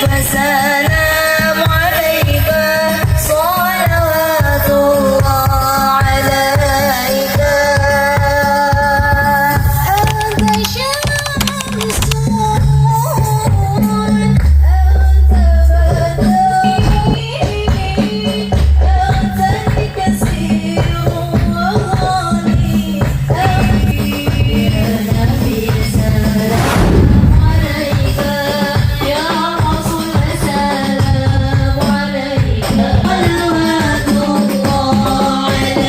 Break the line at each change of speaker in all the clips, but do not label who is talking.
وسلام عليك صلوات الله عليك أنت شمس أنت بدري أنت الكثير والغني يا نبي سلام عليك يا رسول سلام عليك صلوات الله عليك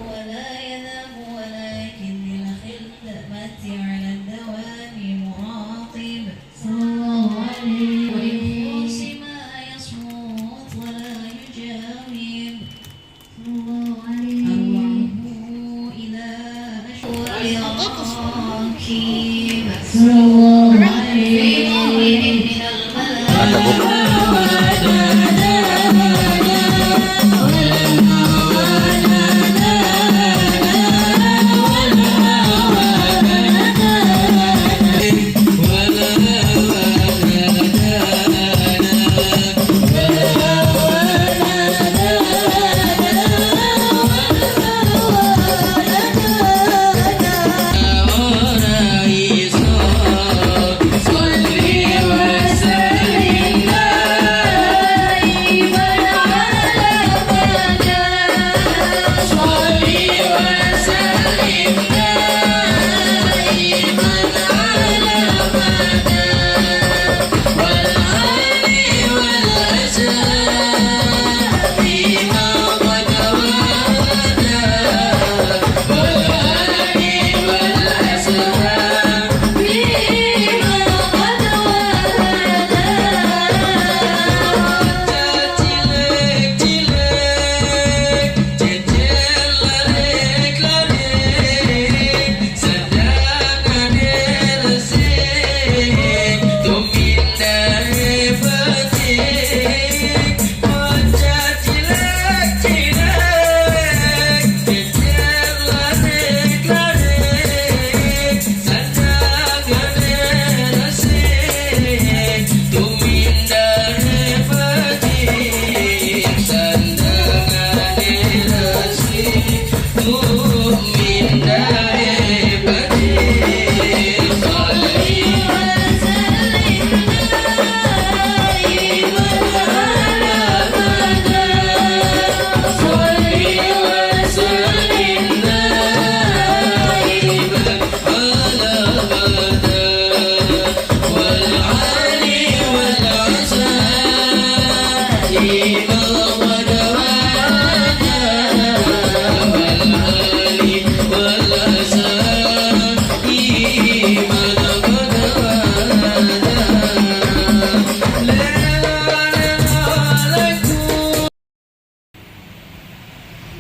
ولا يذهب ولكن للخدمة على الدوام مراقب صلى الله عليه وينفس ما يصمت ولا يجاوب صلى الله عليه أرواحه إلى أشواق راكب صلى الله عليه من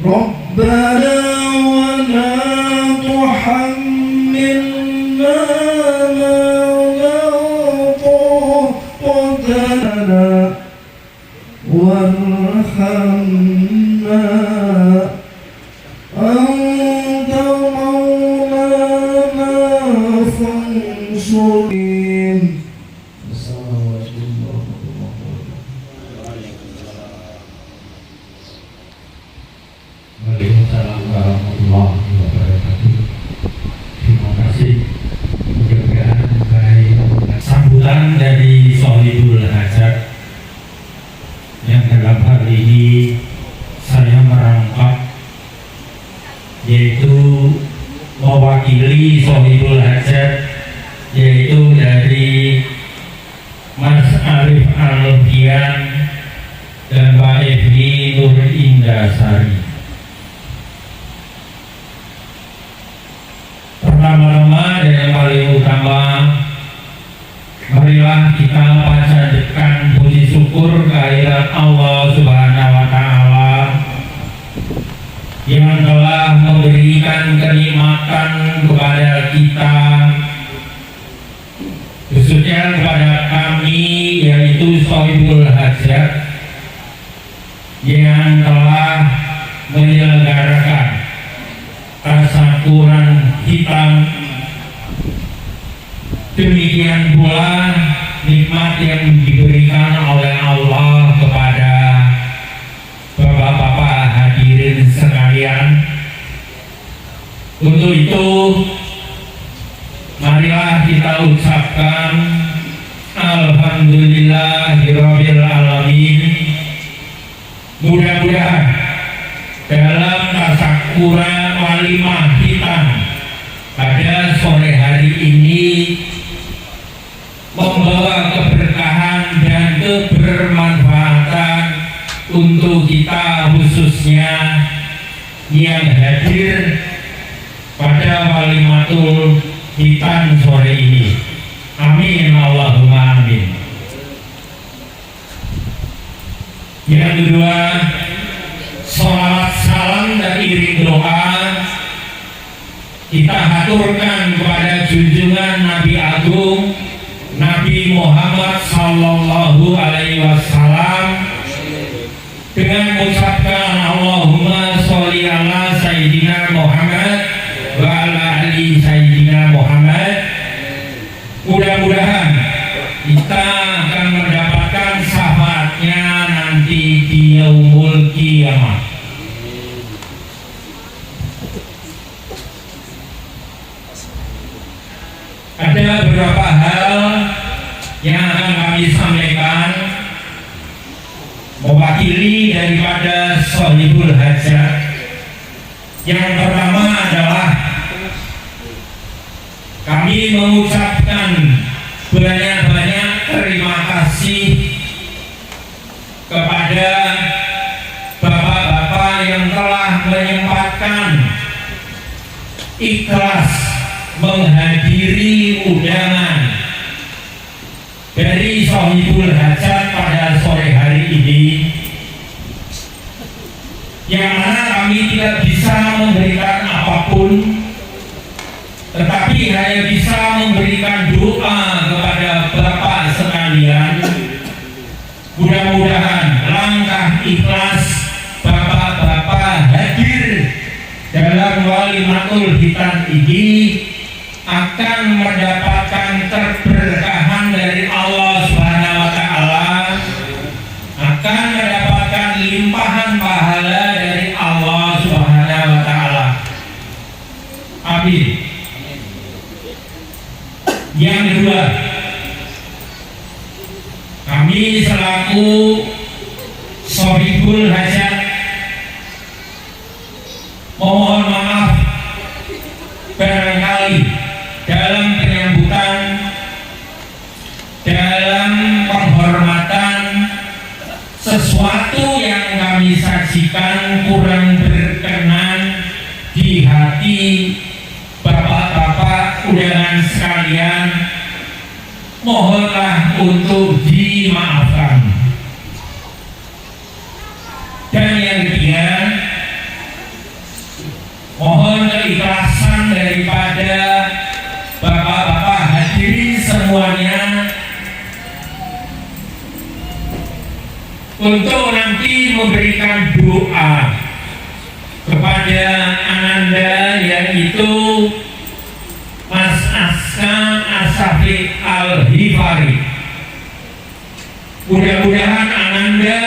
ربنا ولا تحملنا ما لا طاقة لنا وارحمنا أنت مولانا فانصرنا. Assalamualaikum warahmatullahi
Waalaikumsalam warahmatullahi wabarakatuh. Terima kasih. Mudah-mudahan baik. Sambutan dari Sohibul Hajat yang dalam hal ini saya merangkap, yaitu mewakili Sohibul Hajat, yaitu dari Mas Arif Alfian dan Mbak Evi Nur Indasari. Pertama-tama dan yang paling utama, marilah kita panjatkan puji syukur kehadirat Allah Subhanahu wa Ta'ala yang telah memberikan kenikmatan kepada kita, khususnya kepada kami, yaitu Sohibul Hajat, yang telah menyelenggarakan rasa syukuran hitam. Demikian pula nikmat yang diberikan oleh Allah kepada Bapak-bapak hadirin sekalian. Untuk itu, marilah kita ucapkan Alhamdulillahirabbil alamin. Mudah-mudahan dalam tasyakuran walimah hitam pada sore hari ini membawa keberkahan dan kebermanfaatan untuk kita, khususnya yang hadir pada walimatul hitam sore ini. Amin Allahumma amin. Yang kedua, salawat salam dan iring doa kita haturkan kepada junjungan Nabi Agung Nabi Muhammad Sallallahu Alaihi Wasallam dengan mengucapkan Allahumma sholli ala Sayyidina Muhammad wa ala ali Sayyidina Muhammad. Mudah-mudahan kita akan mendapatkan syafaatnya nanti di yaumul qiyamah. Ada beberapa hal yang akan kami sampaikan mewakili daripada Shahibul Hajat. Yang pertama adalah kami mengucapkan banyak-banyak terima kasih kepada bapak-bapak yang telah menyempatkan ikhlas menghadiri undangan dari Shahibul Hajat pada sore hari ini, yang mana kami tidak bisa memberikan apapun, tetapi hanya bisa memberikan doa kepada Bapak sekalian. Mudah-mudahan langkah ikhlas Bapak-bapak hadir dalam walimatul hitam ini akan mendapatkan keberkahan dari Allah Subhanahu wa Ta'ala, akan mendapatkan limpahan pahala dari Allah Subhanahu wa Ta'ala. Amin. Yang kedua, kami selaku Shahibul Hajat memohon maaf barangkali dalam penyambutan, dalam penghormatan, sesuatu yang kami saksikan kurang berkenan di hati bapak-bapak undangan sekalian. Mohonlah untuk dimaafkan. Dan yang ketiga, mohon keikhlasan daripada bapak-bapak hadirin semuanya untuk nanti memberikan doa kepada ananda, yaitu Mas Aska Asyafiq Al-Hifari. Mudah-mudahan ananda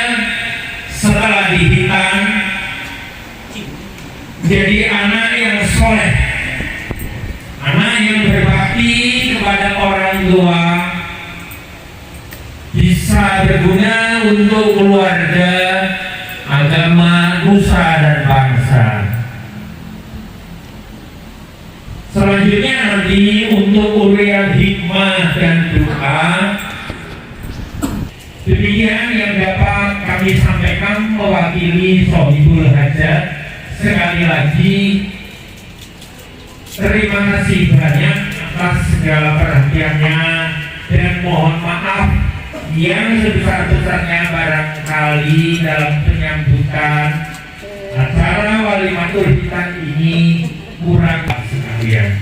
setelah dihitam jadi anak yang soleh, anak yang berbakti kepada orang tua, bisa berguna untuk keluarga, agama, nusa dan bangsa. Selanjutnya nanti untuk urian hikmah dan doa, demikian yang dapat kami sampaikan mewakili Shahibul Hajat. Sekali lagi terima kasih banyak atas segala perhatiannya, dan mohon maaf yang sebesar-besarnya barangkali dalam penyambutan acara walimatul hitam ini kurang sekalian.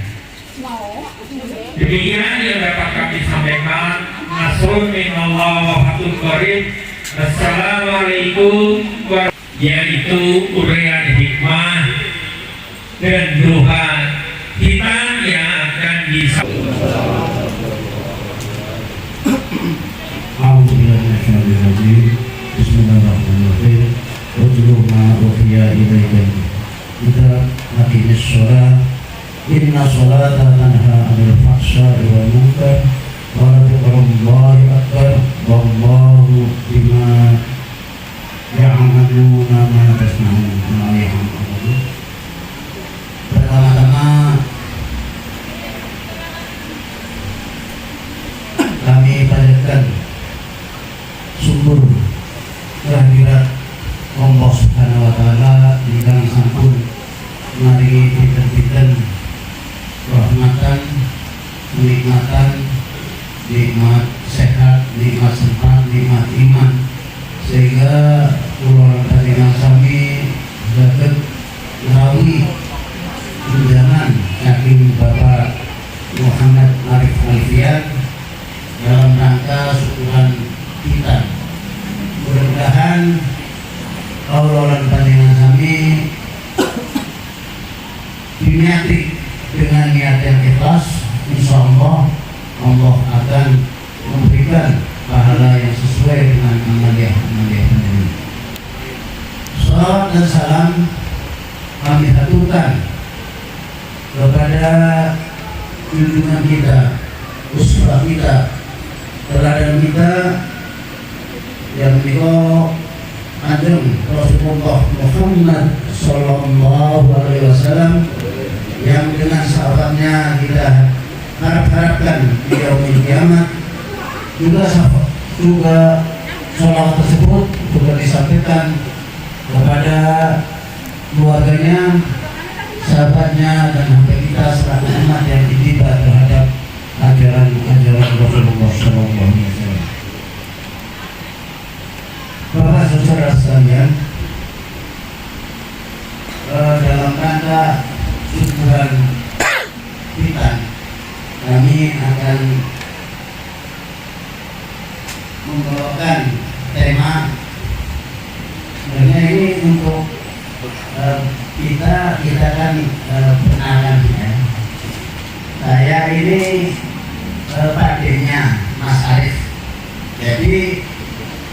Demikian yang dapat kami sampaikan. Nasrun minallah wa fathul qarib. Assalamualaikum warahmatullahi wabarakatuh. Yaitu urian hikmah dan doa
watlu ma uhiya ilaika kita aqimis sholat inna sholata tanha 'anil fahsya'i wal munkar wa la tuqrabullahi akbar wallahu bima ya'maluna ma tasna'un. Pertama-tama kami panjatkan syukur kehadirat Allah Subhanahu wa taala ingkang sampun maringi pinten-pinten rahmatan, nikmatan, nikmat sehat, nikmat sempat, nikmat iman, sehingga kula panjenengan sami saged ngrawuhi tunjangan saking Bapak Muhammad Arif Alfian dalam rangka syukuran kita. Mudah-mudahan Allah dan panjenengan kami diniati dengan niat yang ikhlas, insya Allah Allah akan memberikan pahala yang sesuai dengan amaliyah-amaliyah panjenengan. Salawat dan salam kami haturkan kepada junjungan kita, uswah kita, teladan kita yang beliau Kanjeng Rasulullah Muhammad Sallallahu Alaihi Wasallam, yang dengan sahabatnya kita harapkan di yaumil kiamat. Juga sholawat tersebut juga disampaikan kepada keluarganya, sahabatnya, dan sampai kita selaku umat yang itibar terhadap ajaran Rasulullah Sallallahu Alaihi Wasallam. Bapak saudara sekalian, dalam rangka syukuran kita, kami akan membawakan tema. Sebenarnya ini untuk kita kan kenalan ya. Saya ini pakainya Mas Arif. Jadi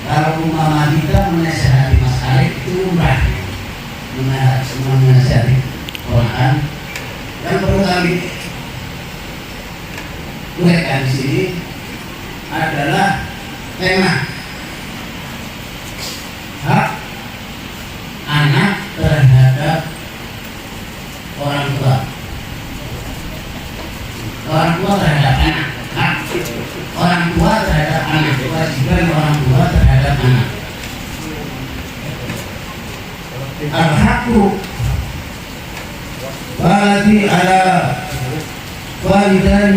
kalau umpama kita menasihati Mas Arif itu lumrah, menasihati Quran. Yang perlu kami uraikan di sini adalah tema hak anak terhadap orang tua. Orang tua terhadap anak, hak orang tua terhadap anak, kewajiban orang tua terhadap anak. Al-haqqu waladi ala walidain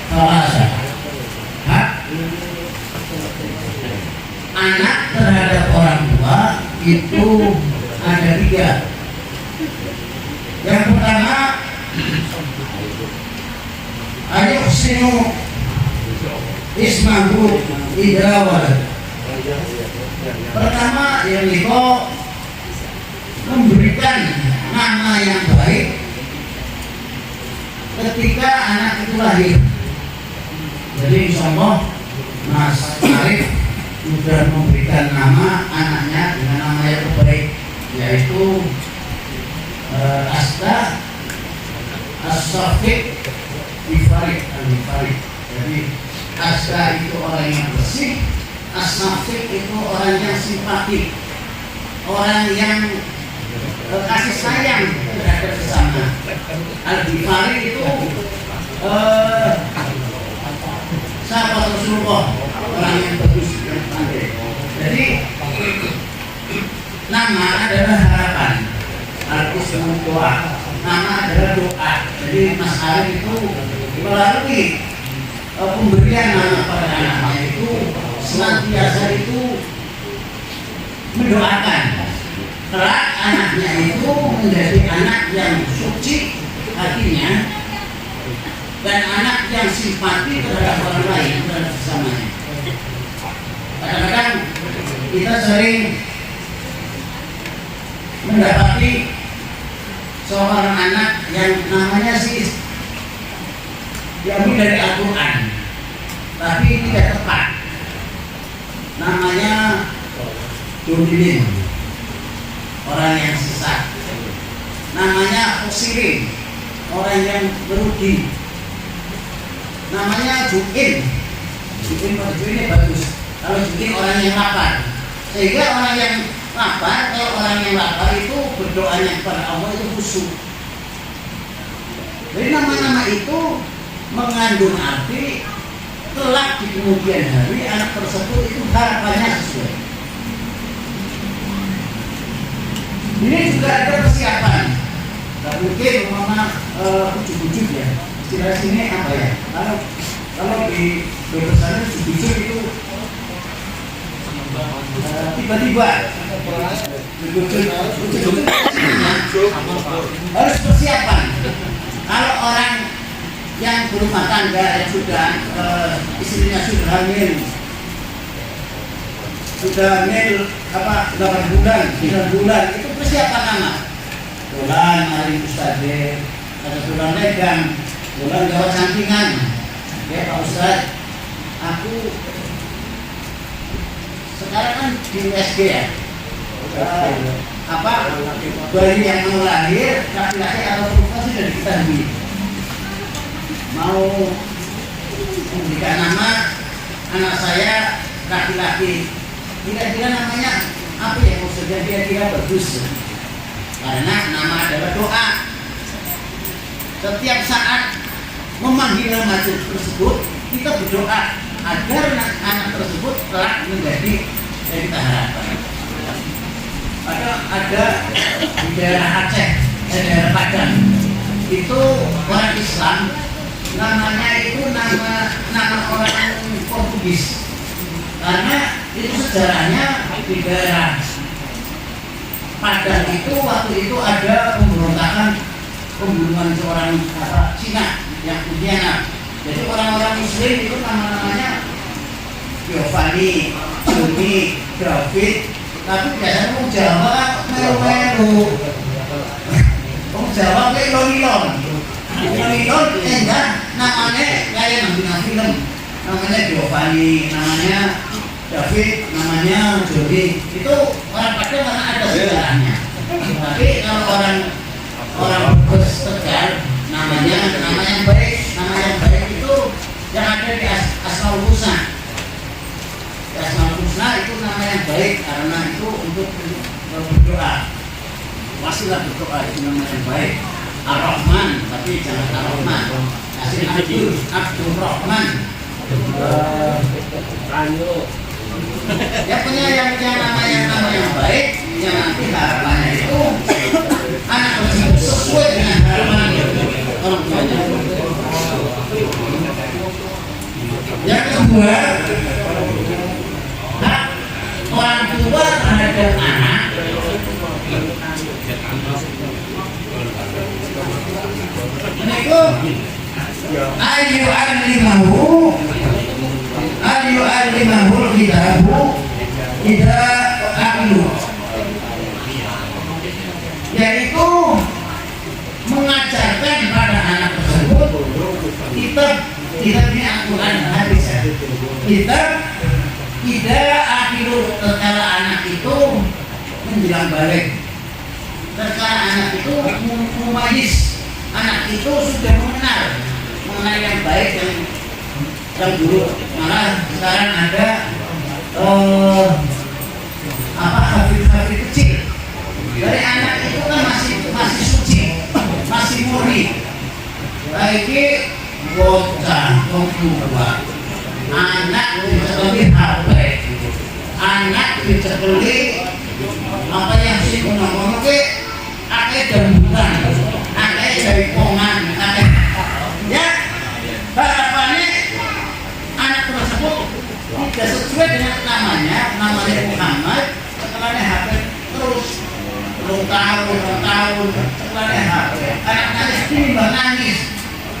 falasa. Hak anak terhadap orang tua itu ada 3. Yang pertama, ayuhsinu ismahu idza walad. Pertama, yang itu memberikan nama yang baik ketika anak itu lahir. Jadi insya Allah Mas Arif sudah memberikan nama anaknya dengan nama yang terbaik, yaitu Asta As-Safiq Bifarik Al-Bifarik. Jadi Asta itu orang yang bersih, As-Safiq itu orang yang simpatik, orang yang kasih sayang terhadap sesama. Al-Bifarik itu sahabat Rasulullah, orang yang bagus, yang pandai. Jadi nama adalah harapan. Al-Qusnul doa, nama adalah doa. Jadi Mas Arif itu melalui pemberian nama pada anaknya itu senantiasa itu mendoakan kelak anaknya itu menjadi anak yang suci hatinya dan anak yang simpati terhadap orang lain, terhadap sesamanya. Kadang-kadang kita sering mendapati seorang anak yang namanya sih diambil dari Al-Quran, tapi tidak tepat. Namanya Jodilin.
orang yang merugi. Namanya jukin. Jukin pada ini bagus. Kalau jukin orang yang lapar. Sehingga orang yang lapar, kalau orang yang lapar itu berdoanya kepada Allah itu khusyuk. Jadi nama-nama itu mengandung arti kelak di kemudian hari anak tersebut itu harapannya sesuai. Ini juga ada persiapan. Gak mungkin ujuk-ujuk ya. Istilah sini apa ya? Kalau di sana ujuk-ujuk itu tiba-tiba ujuk-ujuk harus persiapan. Kalau orang yang berumah tangga sudah istrinya sudah hamil 8 bulan, 9 bulan itu persiapan nama. Bulan hari Ustadz, ada bulan legang, bulan lewat sampingan. Ya Pak Ustadz, aku sekarang kan di USG ya. Bayi yang mau lahir laki-laki atau perempuan sudah diketahui. Mau memberikan nama anak saya laki-laki, kira-kira namanya apa ya maksudnya, kira-kira bagus karena nama adalah doa. Setiap saat memanggil nama tersebut kita berdoa agar anak tersebut kelak menjadi yang kita harapkan. Ada di daerah Aceh, daerah Padang itu orang Islam, namanya itu nama orang Portugis, karena itu sejarahnya di daerah Padang itu waktu itu ada pembunuhan seorang Cina yang Indiana. Jadi orang-orang Muslim itu nama-namanya Giovanni, Joni, David, tapi biasanya orang Jawa melu-melu, orang Jawa lilon-lilon, enggak namanya kayak nambah film, namanya Giovanni, namanya David, namanya Joni. Itu orang Padang karena ada sejarahnya. Tapi kalau orang Bugis Tegal namanya nama yang baik itu yang ada di Asmaul Husna. Di Asmaul Husna itu nama yang baik karena itu untuk berdoa. Wasilah berdoa itu nama yang baik. Ar-Rahman, tapi jangan Ar-Rahman. Kasih Abdul Rahman. Ya punya yang nama yang baik, yang nanti harapannya itu anak tersebut sesuai dengan harapan orang tuanya. Yang kedua, hak orang tua terhadap anak itu ayu alimahul kitabu tidak aklu, yaitu mengajarkan pada anak tersebut kitab ini Al-Quran hadis. Kitab tidak akhiru tatkala anak itu menjelang balik, tatkala anak itu mumayyiz, anak itu sudah mengenal yang baik yang buruk. Malah sekarang ada hafid kecil. Dari anak itu kan masih suci, masih murni. Lagi bocah tua, anak dicekeli HP, anak dicekeli apa yang sih ngomong ke akeh dambutan, akeh jaipongan, akeh ya harapannya anak tersebut tidak sesuai dengan namanya Muhammad, setelahnya HP terus tahun setelahnya HP, anak nangis timbang nangis,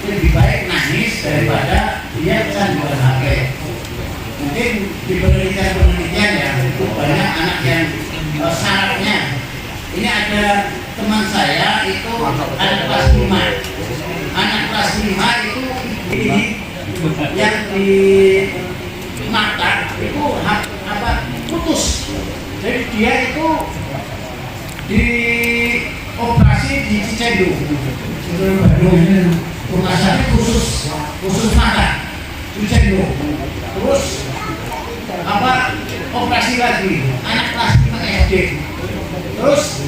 lebih baik nangis daripada dia kecanduan HP. Mungkin di penelitian ya itu banyak anak yang sarafnya. Ini ada teman saya itu anak kelas 5. Anak kelas 5 itu yang di mata itu putus. Jadi dia itu di operasi di Cicendo rumah sakit khusus mata Cicendo. Terus apa operasi lagi anak kelas 5 SD. Terus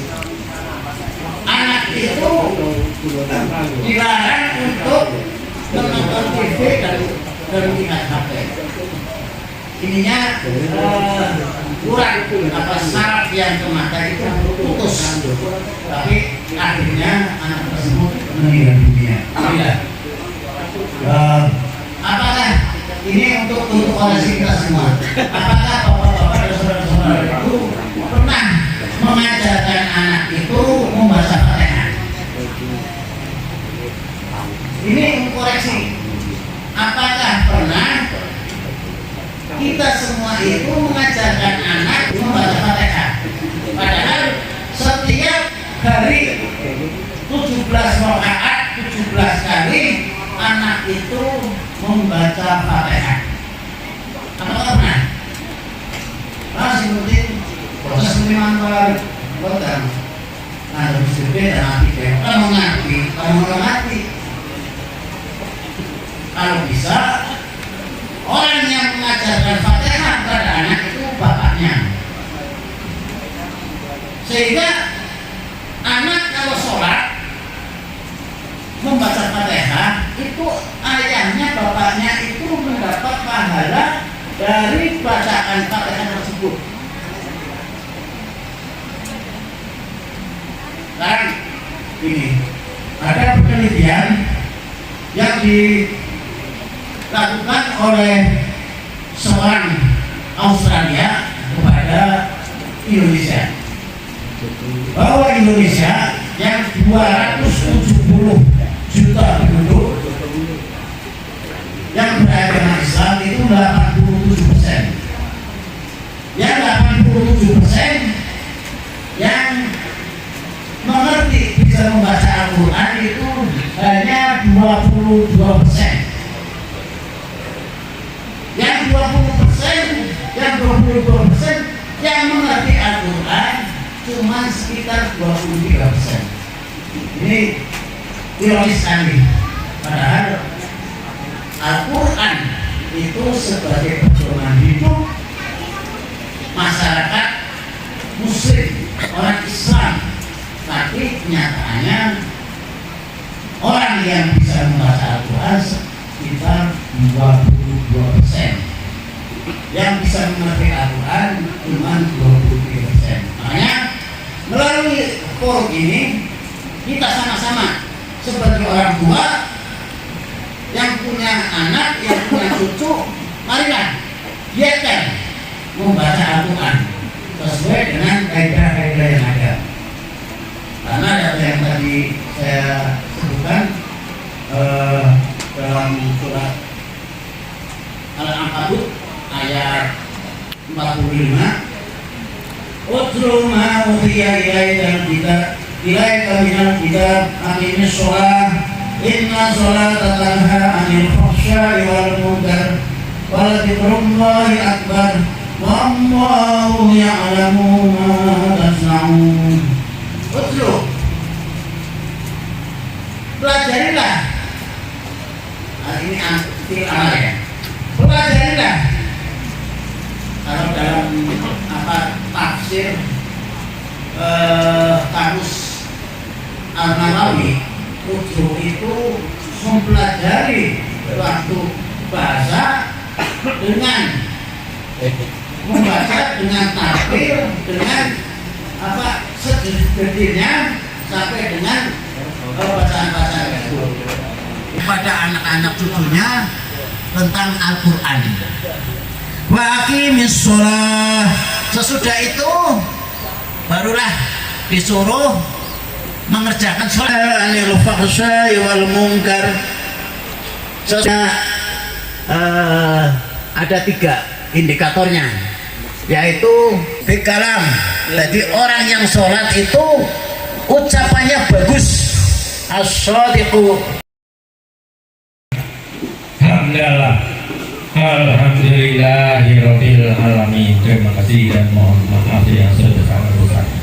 anak itu dilarang untuk menonton TV dan melihat HP. Ininya kurang apa syarat yang ke mata itu putus, tapi akhirnya anak tersebut meninggal dunia. Apakah ini untuk koreksi kita semua? Apakah bapak-bapak dan saudara-saudara itu pernah mengajarkan anak itu membaca Fatihah? Ini koreksi. Apakah pernah kita semua itu mengajarkan anak membaca Fatihah? Padahal setiap hari 17 rakaat 17 kali anak itu membaca Fatihah. Apakah pernah? Masih penting proses penerimaan kodam. Nah, harus berbeda nanti deh. Kalau mengerti, kalau bisa orang yang mengajarkan Fatihah kepada anak itu bapaknya. Sehingga anak kalau sholat membaca Fatihah itu ayahnya, bapaknya itu mendapat pahala dari bacaan Fatihah tersebut. Dan ini ada penelitian yang dilakukan oleh seorang Australia kepada Indonesia, bahwa Indonesia yang 270 juta penduduk yang beragama Islam itu 87%. Yang 87% yang mengerti bisa membaca Al-Quran itu hanya 22%. Yang 20%, yang 22% yang mengerti Al-Quran cuma sekitar 23%. Ini ironis sekali. Padahal Al-Quran itu sebagai pedoman hidup masyarakat Muslim, orang Islam. Tapi kenyataannya orang yang bisa membaca Al-Quran sekitar 22%. Yang bisa mengerti Al-Quran cuma 23%. Makanya melalui forum ini kita sama-sama sebagai orang tua yang punya anak, yang punya cucu, marilah giatkan membaca Al-Quran sesuai dengan kaidah-kaidah yang ada. Karena data yang tadi saya sebutkan dalam surat Al-Ankabut ayat 45, Utlu ma uhiya ilaika minal kitab aqimis sholah inna sholata tanha anil fahsya'i wal munkar wa dzikrullahi akbar wallahu ya'lamu ma tasna'un. Utlu, pelajarilah. Ini fi'il amar ya. Pelajarilah. Kalau dalam tafsir Kamus Al-Nawawi, utlu itu mempelajari suatu bahasa dengan membaca dengan takbir, dengan sedikitnya sampai dengan bacaan-bacaan tersebut kepada anak-anak cucunya tentang Al-Quran. Wa aqimis sholah. Sesudah itu barulah disuruh mengerjakan sholat. Anil fahsya'i wal munkar. Ada 3 indikatornya, yaitu bikalam. Jadi orang yang sholat itu ucapannya bagus. As-shadiqu.
Alhamdulillahirabbil alamin. Terima kasih dan mohon maaf yang sebesar-besarnya.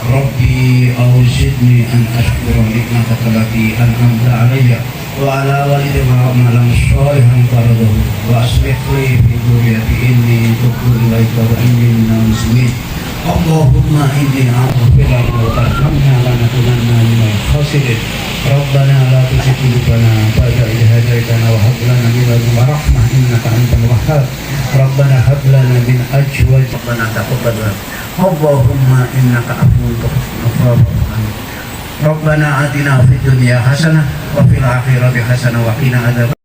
Rabbi awzidni an ashkura nikmataka allati an'amta alayya wa ala walidayya wa amalan sholihan tardahu wa aslih li fi dhurriyyati inni tubtu ilaika wa inni minal muslimin. Allahumma inni a'udzubika wa tarhamna lanakunanna minal khasirin. Rabbana la tuzigh qulubana ba'da idh hadaytana wa hab lana min ladunka rahmah innaka antal wahhab. Rabbana hab lana min azwajina rabbana taqabbal minna. Allahumma innaka afuwwun tuhibbul afwa. Rabbana atina fid dunya hasanah wa fil akhirati hasanah wa qina adzab